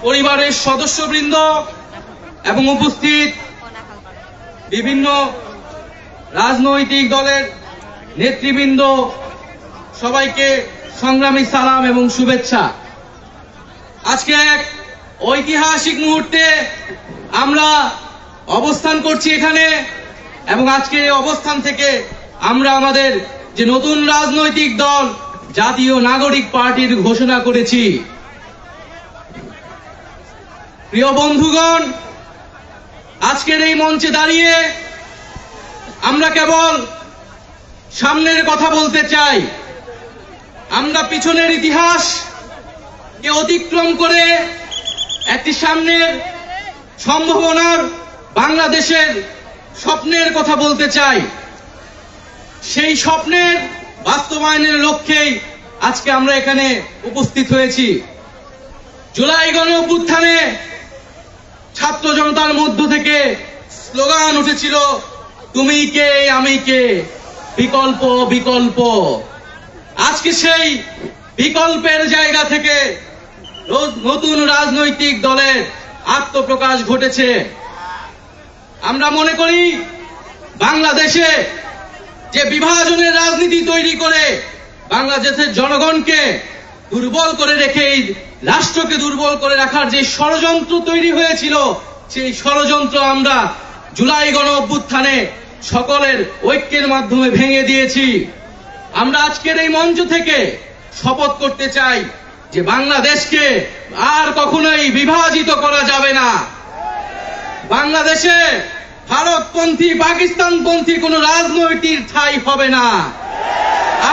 পরিবারের সদস্যবৃন্দ এবং উপস্থিত বিভিন্ন রাজনৈতিক দলের নেতৃবৃন্দ, সবাইকে সংগ্রামী সালাম এবং শুভেচ্ছা। আজকে এক ঐতিহাসিক মুহূর্তে আমরা অবস্থান করছি এখানে, এবং আজকে এই অবস্থান থেকে আমরা আমাদের যে নতুন রাজনৈতিক দল জাতীয় নাগরিক পার্টির ঘোষণা করেছি। প্রিয় বন্ধুগণ, আজকের এই মঞ্চে দাঁড়িয়ে আমরা কেবল সামনের কথা বলতে চাই। আমরা পিছনের ইতিহাসকে অতিক্রম করে একটি সামনের সম্ভাবনার বাংলাদেশের স্বপ্নের কথা বলতে চাই। সেই স্বপ্নের বাস্তবায়নের লক্ষ্যেই আজকে আমরা এখানে উপস্থিত হয়েছি। জুলাই গণ অভ্যুত্থানে ছাত্র জনতার মধ্য থেকে স্লোগান উঠেছিল, তুমি কে আমি কে, বিকল্প বিকল্প। আজকে সেই বিকল্পের জায়গা থেকে নতুন রাজনৈতিক দলের আত্মপ্রকাশ ঘটেছে। আমরা মনে করি বাংলাদেশে যে বিভাজনের রাজনীতি তৈরি করে বাংলাদেশের জনগণকে দুর্বল করে রেখে এই রাষ্ট্রকে দুর্বল করে রাখার যে ষড়যন্ত্র তৈরি হয়েছিল, সেই ষড়যন্ত্র আমরা জুলাই গণ অভ্যুত্থানে সকলের ঐক্যের মাধ্যমে ভেঙে দিয়েছি। আমরা আজকের এই মঞ্চ থেকে শপথ করতে চাই যে বাংলাদেশকে আর কখনোই বিভাজিত করা যাবে না। বাংলাদেশে ভারতপন্থী পাকিস্তানপন্থী কোন রাজনৈতিক ঠাঁই হবে না।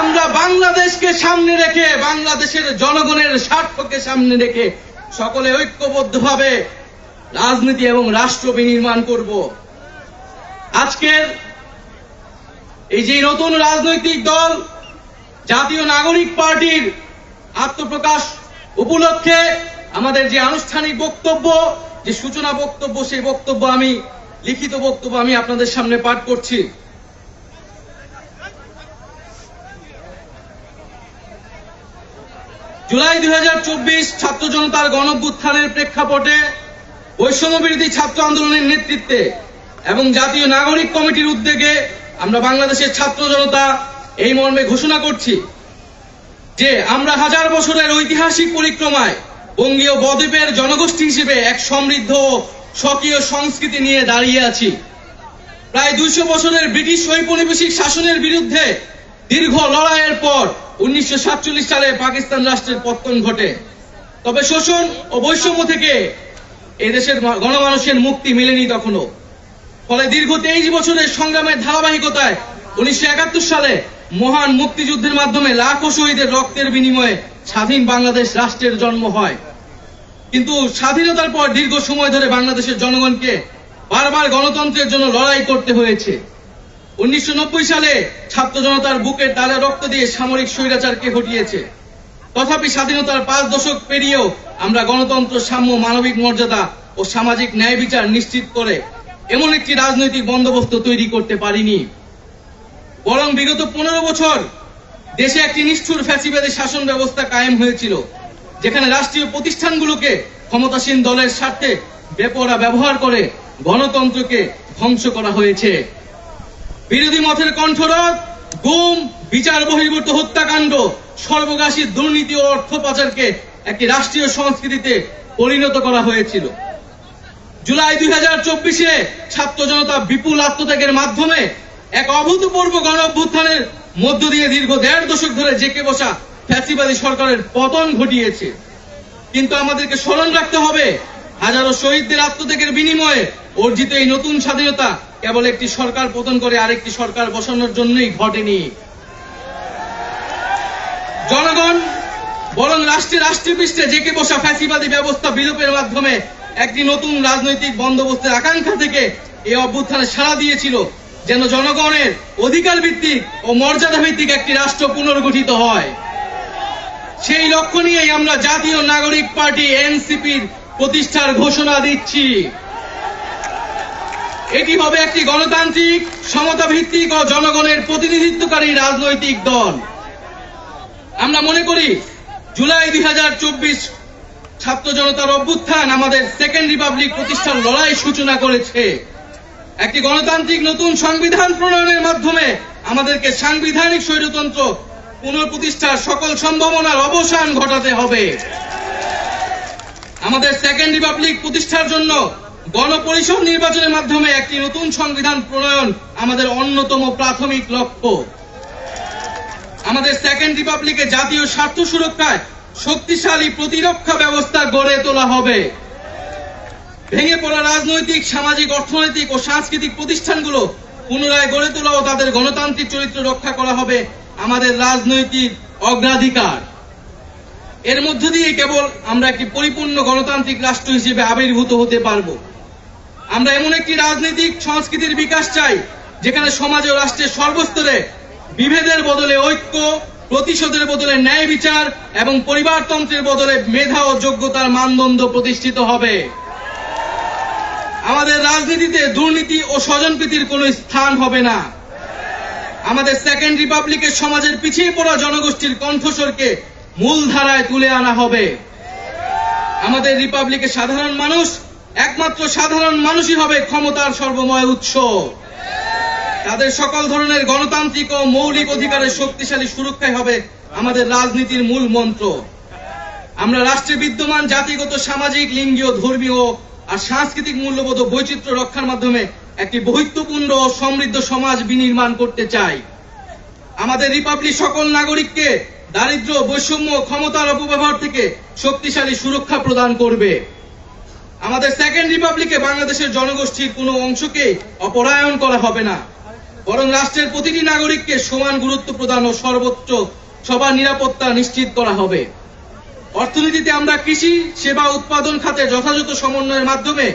আমরা বাংলাদেশকে সামনে রেখে, বাংলাদেশের জনগণের স্বার্থকে সামনে রেখে সকলে ঐক্যবদ্ধভাবে রাজনীতি এবং রাষ্ট্র বিনির্মাণ করব। আজকের এই যে নতুন রাজনৈতিক দল জাতীয় নাগরিক পার্টির আত্মপ্রকাশ উপলক্ষে আমাদের যে আনুষ্ঠানিক বক্তব্য, যে সূচনা বক্তব্য, সেই বক্তব্য আমি লিখিত বক্তব্য আমি আপনাদের সামনে পাঠ করছি। জুলাই 2024 ছাত্র জনতার গণঅভ্যুত্থানের প্রেক্ষাপটে বৈষম্যবিরোধী ছাত্র আন্দোলনের নেতৃত্বে এবং জাতীয় নাগরিক কমিটির উদ্যোগে আমরা বাংলাদেশের ছাত্র জনতা এই মর্মে ঘোষণা করছি যে আমরা হাজার বছরের ঐতিহাসিক পরিক্রমায় বঙ্গীয় বদ্বীপের জনগোষ্ঠী হিসেবে এক সমৃদ্ধ স্বকীয় সংস্কৃতি নিয়ে দাঁড়িয়ে আছি। প্রায় 200 বছরের ব্রিটিশ ঔপনিবেশিক শাসনের বিরুদ্ধে দীর্ঘ লড়াইয়ের পর 1947 সালে পাকিস্তান রাষ্ট্রের পতন ঘটে। তবে শোষণ ও বৈষম্য থেকে এদেশের গণমানুষের মুক্তি মেলেনি তখনও। ফলে দীর্ঘ 23 বছরের সংগ্রামের ধারাবাহিকতায় 1971 সালে মহান মুক্তিযুদ্ধের মাধ্যমে লাখো শহীদের রক্তের বিনিময়ে স্বাধীন বাংলাদেশ রাষ্ট্রের জন্ম হয়। কিন্তু স্বাধীনতার পর দীর্ঘ সময় ধরে বাংলাদেশের জনগণকে বারবার গণতন্ত্রের জন্য লড়াই করতে হয়েছে। 1990 সালে ছাত্র জনতার বুকের তালে রক্ত দিয়ে সামরিক স্বৈরাচারকে হটিয়েছে। তথাপি স্বাধীনতার 5 দশক পেরিয়েও আমরা গণতন্ত্র, সাম্য, মানবিক মর্যাদা ও সামাজিক ন্যায় বিচার নিশ্চিত করে এমন একটি রাজনৈতিক বন্দোবস্ত তৈরি করতে পারিনি। বরং বিগত 15 বছর দেশে একটি নিষ্ঠুর ফ্যাসিবাদী শাসন ব্যবস্থা কায়েম হয়েছিল, যেখানে রাষ্ট্রীয় প্রতিষ্ঠানগুলোকে ক্ষমতাসীন দলের স্বার্থে বেপরোয়া ব্যবহার করে গণতন্ত্রকে ধ্বংস করা হয়েছে। বিরোধী মতের কণ্ঠরোধ, গুম, বিচার বহির্ভূত হত্যাকাণ্ড, সর্বগ্রাসী দুর্নীতি ও অর্থ পাচারকে একটি রাষ্ট্রীয় সংস্কৃতিতে পরিণত করা হয়েছিল। জুলাই 2024-এ ছাত্র জনতা বিপুল আত্মত্যাগের মাধ্যমে এক অভূতপূর্ব গণ অভ্যুত্থানের মধ্য দিয়ে দীর্ঘ 1.5 দশক ধরে জেঁকে বসা ফ্যাসিবাদী সরকারের পতন ঘটিয়েছে। কিন্তু আমাদেরকে স্মরণ রাখতে হবে, হাজারো শহীদদের আত্মত্যাগের বিনিময়ে অর্জিত এই নতুন স্বাধীনতা কেবল একটি সরকার পতন করে আরেকটি সরকার বসানোর জন্যই ঘটেনি। জনগণ বরং রাষ্ট্রে পৃষ্ঠে জেঁকে বসা ফ্যাসিবাদী ব্যবস্থা বিলোপের মাধ্যমে একটি নতুন রাজনৈতিক বন্দোবস্তের আকাঙ্ক্ষা থেকে এই অভ্যুত্থানে সাড়া দিয়েছিল, যেন জনগণের অধিকার ভিত্তিক ও মর্যাদা ভিত্তিক একটি রাষ্ট্র পুনর্গঠিত হয়। সেই লক্ষ্য নিয়েই আমরা জাতীয় নাগরিক পার্টি এনসিপির প্রতিষ্ঠার ঘোষণা দিচ্ছি। এটি হবে একটি গণতান্ত্রিক, সমতা ভিত্তিক ও জনগণের প্রতিনিধিত্বকারী রাজনৈতিক দল। আমরা মনে করি জুলাই 2024 ছাত্র জনতার অভ্যুত্থান আমাদের সেকেন্ড রিপাবলিক প্রতিষ্ঠার লড়াই সূচনা করেছে। একটি গণতান্ত্রিক নতুন সংবিধান প্রণয়নের মাধ্যমে আমাদেরকে সাংবিধানিক স্বৈরতন্ত্র পুনঃপ্রতিষ্ঠার সকল সম্ভাবনার অবসান ঘটাতে হবে। আমাদের সেকেন্ড রিপাবলিক প্রতিষ্ঠার জন্য গণপরিষদ নির্বাচনের মাধ্যমে একটি নতুন সংবিধান প্রণয়ন আমাদের অন্যতম প্রাথমিক লক্ষ্য। আমাদের সেকেন্ড রিপাবলিকে জাতীয় স্বার্থ সুরক্ষায় শক্তিশালী প্রতিরক্ষা ব্যবস্থা গড়ে তোলা হবে। ভেঙে পড়া রাজনৈতিক, সামাজিক, অর্থনৈতিক ও সাংস্কৃতিক প্রতিষ্ঠানগুলো পুনরায় গড়ে তোলা ও তাদের গণতান্ত্রিক চরিত্র রক্ষা করা হবে আমাদের রাজনৈতিক অগ্রাধিকার। এর মধ্য দিয়ে কেবল আমরা একটি পরিপূর্ণ গণতান্ত্রিক রাষ্ট্র হিসেবে আবির্ভূত হতে পারব। আমরা এমন একটি রাজনৈতিক সংস্কৃতির বিকাশ চাই যেখানে সমাজ ও রাষ্ট্রের সর্বস্তরে বিভেদের বদলে ঐক্য, প্রতিশোধের বদলে ন্যায় বিচার এবং পরিবারতন্ত্রের বদলে মেধা ও যোগ্যতার মানদণ্ড প্রতিষ্ঠিত হবে। আমাদের রাজনীতিতে দুর্নীতি ও স্বজনপ্রীতির কোনো স্থান হবে না। আমাদের সেকেন্ড রিপাবলিকের সমাজের পিছিয়ে পড়া জনগোষ্ঠীর কণ্ঠস্বরকে মূলধারায় তুলে আনা হবে। আমাদের রিপাবলিকের সাধারণ মানুষ, একমাত্র সাধারণ মানুষই হবে ক্ষমতার সর্বময় উৎস। তাদের সকল ধরনের গণতান্ত্রিক ও মৌলিক অধিকারের শক্তিশালী সুরক্ষাই হবে আমাদের রাজনীতির মূল মন্ত্র। আমরা রাষ্ট্রে বিদ্যমান জাতিগত, সামাজিক, লিঙ্গীয়, ধর্মীয় আর সাংস্কৃতিক মূল্যবোধ ও বৈচিত্র্য রক্ষার মাধ্যমে একটি বৈচিত্র্যপূর্ণ ও সমৃদ্ধ সমাজ বিনির্মাণ করতে চাই। আমাদের রিপাবলিক সকল নাগরিককে দারিদ্র্য, বৈষম্য, ক্ষমতার অপব্যবহার থেকে শক্তিশালী সুরক্ষা প্রদান করবে। আমাদের সেকেন্ড রিপাবলিকে বাংলাদেশের জনগোষ্ঠীর কোনো অংশকে অপরায়ণ করা হবে না, বরং রাষ্ট্রের প্রতিটি নাগরিককে সমান গুরুত্ব প্রদান ও সর্বোচ্চ সবার নিরাপত্তা নিশ্চিত করা হবে। অর্থনীতিতে আমরা কৃষি, সেবা, উৎপাদন খাতে যথাযথ সমন্বয়ের মাধ্যমে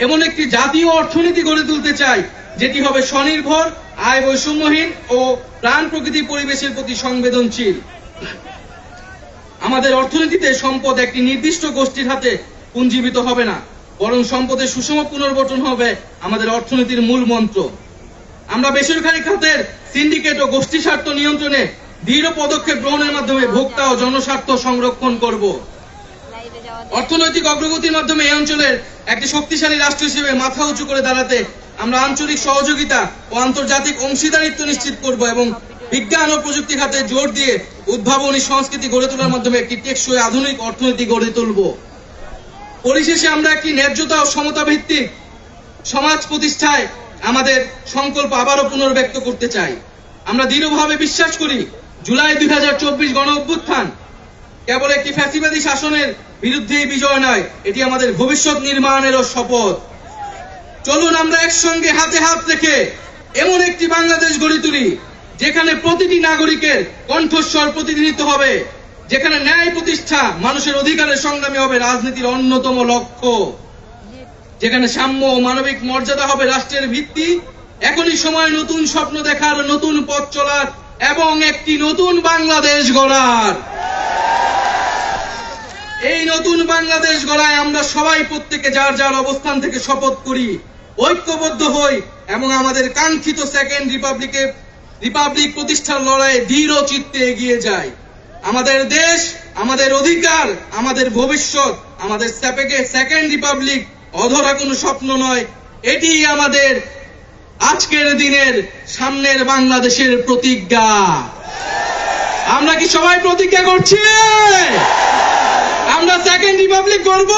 এমন একটি জাতীয় অর্থনীতি গড়ে তুলতে চাই যেটি হবে স্বনির্ভর, আয় বৈষম্যহীন ও প্রাণ প্রকৃতি পরিবেশের প্রতি সংবেদনশীল। আমাদের অর্থনীতিতে সম্পদ একটি নির্দিষ্ট গোষ্ঠীর হাতে পুঞ্জীবিত হবে না, বরং সম্পদের সুষম পুনর্বণ্টন হবে আমাদের অর্থনীতির মূল মন্ত্র। আমরা বেসরকারি খাতের সিন্ডিকেট ও গোষ্ঠী স্বার্থ নিয়ন্ত্রণে দৃঢ় পদক্ষেপ গ্রহণের মাধ্যমে ভোক্তা ও জনস্বার্থ সংরক্ষণ করব। অর্থনৈতিক অগ্রগতির মাধ্যমে এই অঞ্চলের একটি শক্তিশালী রাষ্ট্র হিসেবে মাথা উঁচু করে দাঁড়াতে আমরা আঞ্চলিক সহযোগিতা ও আন্তর্জাতিক অংশীদারিত্ব নিশ্চিত করব এবং বিজ্ঞান ও প্রযুক্তি খাতে জোর দিয়ে উদ্ভাবনী সংস্কৃতি গড়ে তোলার মাধ্যমে একটি টেকসই আধুনিক অর্থনীতি গড়ে তুলব। পরিশেষে আমরা একটি ন্যায্যতা ও সমতা ভিত্তিক সমাজ প্রতিষ্ঠায় আমাদের সংকল্প আবারও পুনর্ব্যক্ত করতে চাই। আমরা দৃঢ়ভাবে বিশ্বাস করি জুলাই 2024 গণ অভ্যুত্থান কেবল একটি ফ্যাসিবাদী শাসনের বিরুদ্ধে বিজয় নয়, এটি আমাদের ভবিষ্যৎ নির্মাণেরও শপথ। চলুন আমরা একসঙ্গে হাতে হাত রেখে এমন একটি বাংলাদেশ গড়ে তুলি যেখানে প্রতিটি নাগরিকের কণ্ঠস্বর প্রতিনিধিত্ব হবে, যেখানে ন্যায় প্রতিষ্ঠা, মানুষের অধিকারের সংগ্রামী হবে রাজনীতির অন্যতম লক্ষ্য, যেখানে সাম্য ও মানবিক মর্যাদা হবে রাষ্ট্রের ভিত্তি। এখনই সময় নতুন স্বপ্ন দেখার, নতুন পথ চলার এবং একটি নতুন বাংলাদেশ গড়ার। এই নতুন বাংলাদেশ গড়ায় আমরা সবাই প্রত্যেকে যার যার অবস্থান থেকে শপথ করি, ঐক্যবদ্ধ হই এবং আমাদের কাঙ্ক্ষিত সেকেন্ড রিপাবলিক প্রতিষ্ঠার লড়াইয়ে দৃঢ় চিত্তে এগিয়ে যাই। আমাদের দেশ, আমাদের অধিকার, আমাদের ভবিষ্যৎ, আমাদের সেকেন্ড রিপাবলিক অধরা কোনো স্বপ্ন নয়, এটি আমাদের আজকের দিনের সামনের বাংলাদেশের প্রতিজ্ঞা। আমরা কি সবাই প্রতিজ্ঞা করছি আমরা সেকেন্ড রিপাবলিক করব?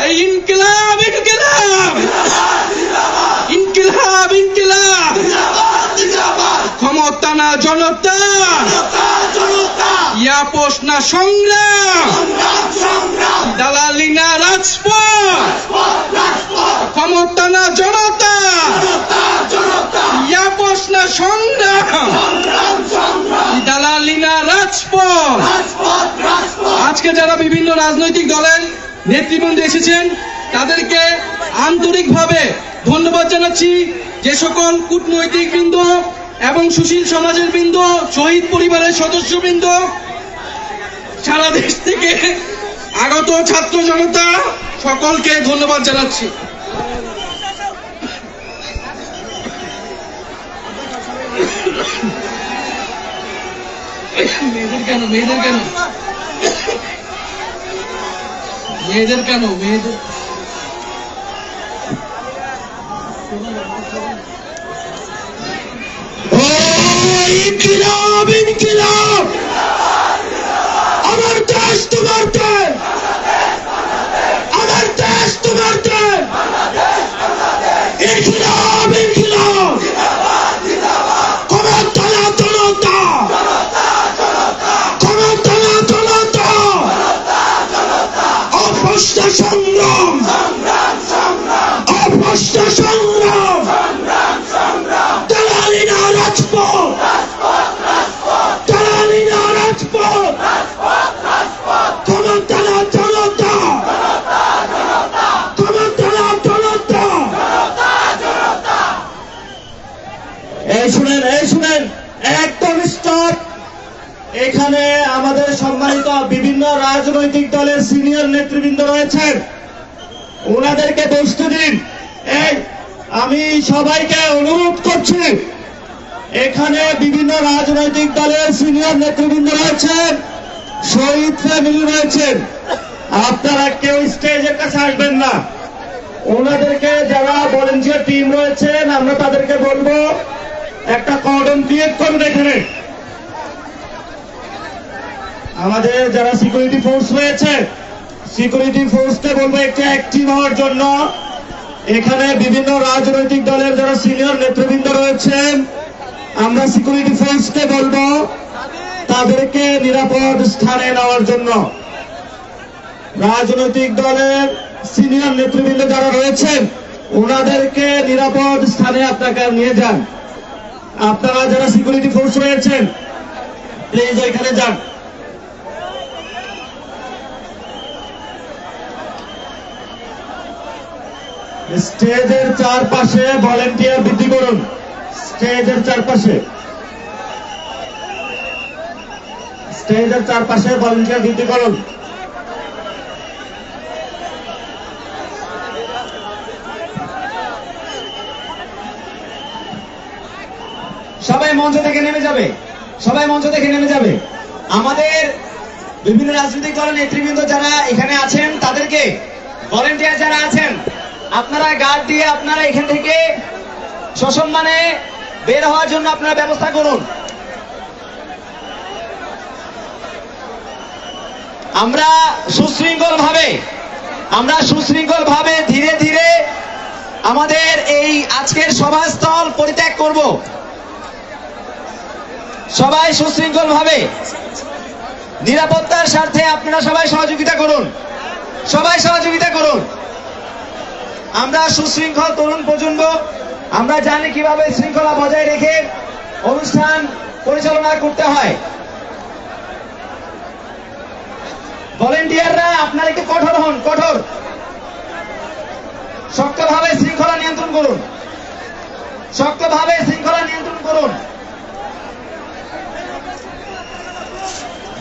এই ইনকিলাব ইনকিলাব ইনকিলাব ইনকিলাব, ক্ষমতা না জনতা, ইয়াপোষ না সংগ্রাম, দালালি না রাজপথ, ক্ষমতা না জনতা, ইয়াপোষ না সংগ্রাম, দালালি না রাজপথ। আজকে যারা বিভিন্ন রাজনৈতিক দলের নেতৃবৃন্দ এসেছেন তাদেরকে আন্তরিকভাবে ধন্যবাদ জানাচ্ছি। যে সকল কূটনৈতিক বৃন্দ এবং সুশীল সমাজের বৃন্দ, শহীদ পরিবারের সদস্যবৃন্দ, সারা দেশ থেকে আগত ছাত্র জনতা, সকলকে ধন্যবাদ জানাচ্ছি। মেয়েদের কেন মেয়েদের কেন মেয়েদের ইনকিলাব ইনকিলাব আমার দেশ তোমার দেশ আমার দেশ তোমার দেশ ইনকিলাব ইনকিলাব ক্ষমতা না জনতা ক্ষমতা না জনতা অপ্রশ্ন সংগ্রাম অপ্রশ্ন সংগ্রাম দালালি না রাজপথ দালালি না রাজপথ ক্ষমতা না জনতা ক্ষমতা না জনতা এই শুনেন একদম স্টপ। এখানে আমাদের সম্মানিত বিভিন্ন রাজনৈতিক দলের সিনিয়র নেতৃবৃন্দ রয়েছেন, ওনাদেরকে বসতে দিন। এই আমি সবাইকে অনুরোধ করছি, এখানে বিভিন্ন রাজনৈতিক দলের সিনিয়র নেতৃবৃন্দ রয়েছেন, শহীদ ফ্যামিলি রয়েছেন, আপনারা কেউ স্টেজের কাছে আসবেন না। ওনাদেরকে যারা ভলেন্টিয়ার টিম রয়েছেন আমরা তাদেরকে বলবো একটা কর্ডন ক্রিয়েট করুন। এখানে আমাদের যারা সিকিউরিটি ফোর্স রয়েছে সিকিউরিটি ফোর্সকে বলবো একটু অ্যাক্টিভ হওয়ার জন্য। এখানে বিভিন্ন রাজনৈতিক দলের যারা সিনিয়র নেতৃবৃন্দ রয়েছেন আমরা সিকিউরিটি ফোর্সকে বলবো তাদেরকে নিরাপদ স্থানে নেওয়ার জন্য। রাজনৈতিক দলের সিনিয়র নেতৃবৃন্দ যারা রয়েছেন ওনাদেরকে নিরাপদ স্থানে আপনাকে নিয়ে যান। আপনারা যারা সিকিউরিটি ফোর্স রয়েছেন প্লিজ ওইখানে যান। স্টেজের চারপাশে ভলেন্টিয়ার বৃদ্ধি করুন, স্টেজের চারপাশে ভলেন্টিয়ার বৃদ্ধি করুন। সবাই মঞ্চ থেকে নেমে যাবে, সবাই মঞ্চ থেকে নেমে যাবে। আমাদের বিভিন্ন রাজনৈতিক দলের নেতৃবৃন্দ যারা এখানে আছেন তাদেরকে ভলেন্টিয়ার যারা আছেন আপনারা গার্ড দিয়ে আপনারা এখান থেকে সসম্মানে বের হওয়ার জন্য আপনারা ব্যবস্থা করুন। আমরা সুশৃঙ্খল ভাবে ধীরে ধীরে আমাদের এই আজকের সভাস্থল পরিত্যাগ করব। সবাই সুশৃঙ্খল ভাবে নিরাপত্তার স্বার্থে আপনারা সবাই সহযোগিতা করুন। আমরা সুশৃঙ্খল তরুণ প্রজন্ম, আমরা জানি কিভাবে শৃঙ্খলা বজায় রেখে অনুষ্ঠান পরিচালনা করতে হয়। ভলেন্টিয়াররা আপনারা একটু কঠোর হন, শক্তভাবে শৃঙ্খলা নিয়ন্ত্রণ করুন।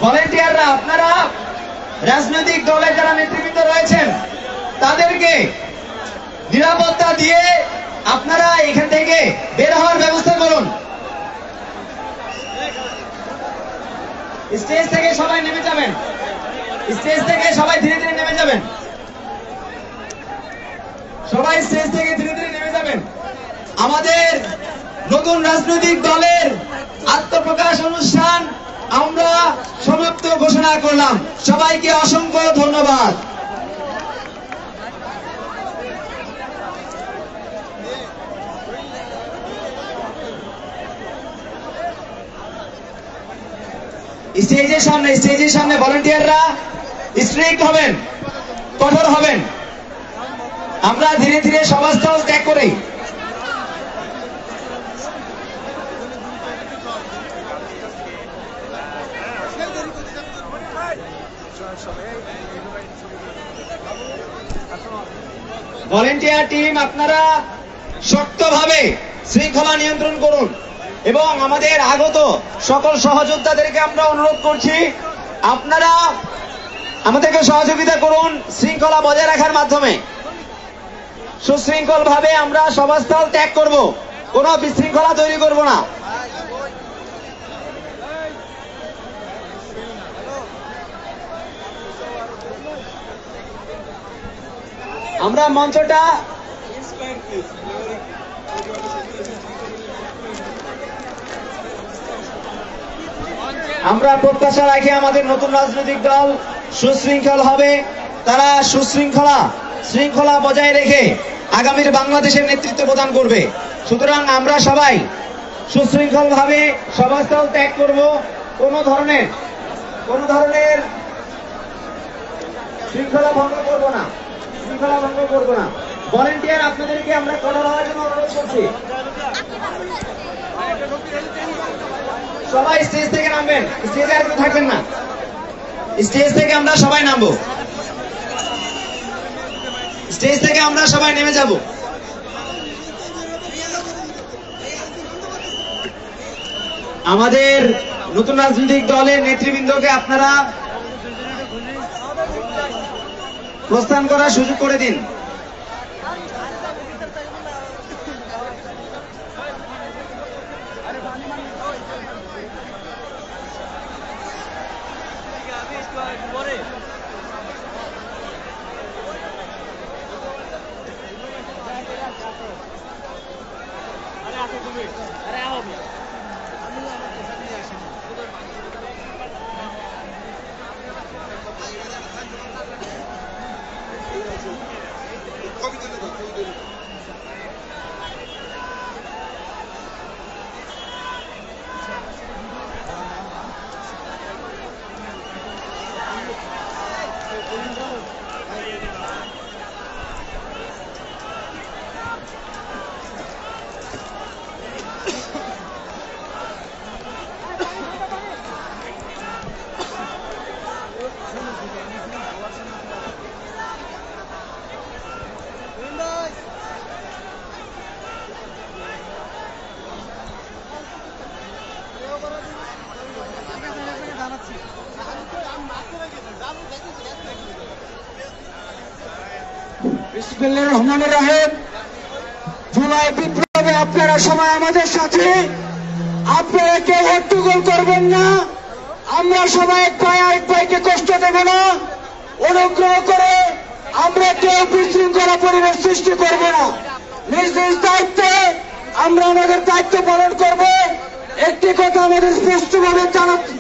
ভলেন্টিয়াররা আপনারা রাজনৈতিক দলের যারা নেতৃবৃন্দ রয়েছেন তাদেরকে নিরাপত্তা দিয়ে আপনারা এখান থেকে বের হওয়ার ব্যবস্থা করুন। স্টেজ থেকে সবাই নেমে যাবেন, স্টেজ থেকে সবাই ধীরে ধীরে নেমে যাবেন, সবাই স্টেজ থেকে ধীরে ধীরে নেমে যাবেন। আমাদের নতুন রাজনৈতিক দলের আত্মপ্রকাশ অনুষ্ঠান আমরা সমাপ্ত ঘোষণা করলাম। সবাইকে অসংখ্য ধন্যবাদ। স্টেজের সামনে ভলেন্টিয়াররা স্ট্রিক্ট হবেন, কঠোর হবেন। আমরা ধীরে ধীরে সভাস্থল ত্যাগ করি। ভলেন্টিয়ার টিম আপনারা শক্তভাবে শৃঙ্খলা নিয়ন্ত্রণ করুন এবং আমাদের আগত সকল সহযোদ্ধাদেরকে আমরা অনুরোধ করছি আপনারা আমাদেরকে সহযোগিতা করুন শৃঙ্খলা বজায় রাখার মাধ্যমে। সুশৃঙ্খল ভাবে আমরা সভাস্থল ত্যাগ করব, কোনো বিশৃঙ্খলা তৈরি করব না। আমরা মঞ্চটা আমরা প্রত্যাশা রাখি আমাদের নতুন রাজনৈতিক দল সুশৃঙ্খল হবে। তারা শৃঙ্খলা বজায় রেখে আগামীর বাংলাদেশের নেতৃত্ব প্রদান করবে। সুতরাং আমরা সবাই সুশৃঙ্খল ভাবে সভাস্থল ত্যাগ করব। কোন ধরনের শৃঙ্খলা ভঙ্গ করব না। ভলেন্টিয়ার আপনাদেরকে আমরা কড়া হওয়ার জন্য অনুরোধ করছি। সবাই স্টেজ থেকে নামবেন, স্টেজে আর কেউ থাকবেন না। স্টেজ থেকে আমরা সবাই নামবো, স্টেজ থেকে আমরা সবাই নেমে যাব। আমাদের নতুন রাজনৈতিক দলের নেতৃবৃন্দকে আপনারা প্রস্থান করার সুযোগ করে দিন। বিসমিল্লাহির রহমানির রহিম। জুলাই বিপ্লবে আপনারা সবাই আমাদের সাথে, আপনারা কেউ হট্টগোল করবেন না। আমরা সবাই এক ভাই আরেক ভাইকে কষ্ট দেব না। অনুগ্রহ করে আমরা কেউ বিশৃঙ্খলা পরিবেশ সৃষ্টি করব না। নিজ নিজ দায়িত্বে আমরা আমাদের দায়িত্ব পালন করব। একটি কথা আমাদের স্পষ্টভাবে জানাচ্ছি,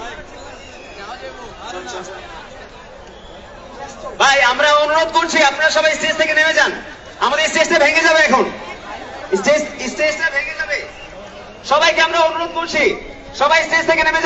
ভাই আমরা অনুরোধ করছি আপনারা সবাই স্টেজ থেকে নেমে যান। আমাদের স্টেজটা ভেঙে যাবে, এখন স্টেজটা ভেঙে যাবে। সবাইকে আমরা অনুরোধ করছি সবাই স্টেজ থেকে নেমে যান।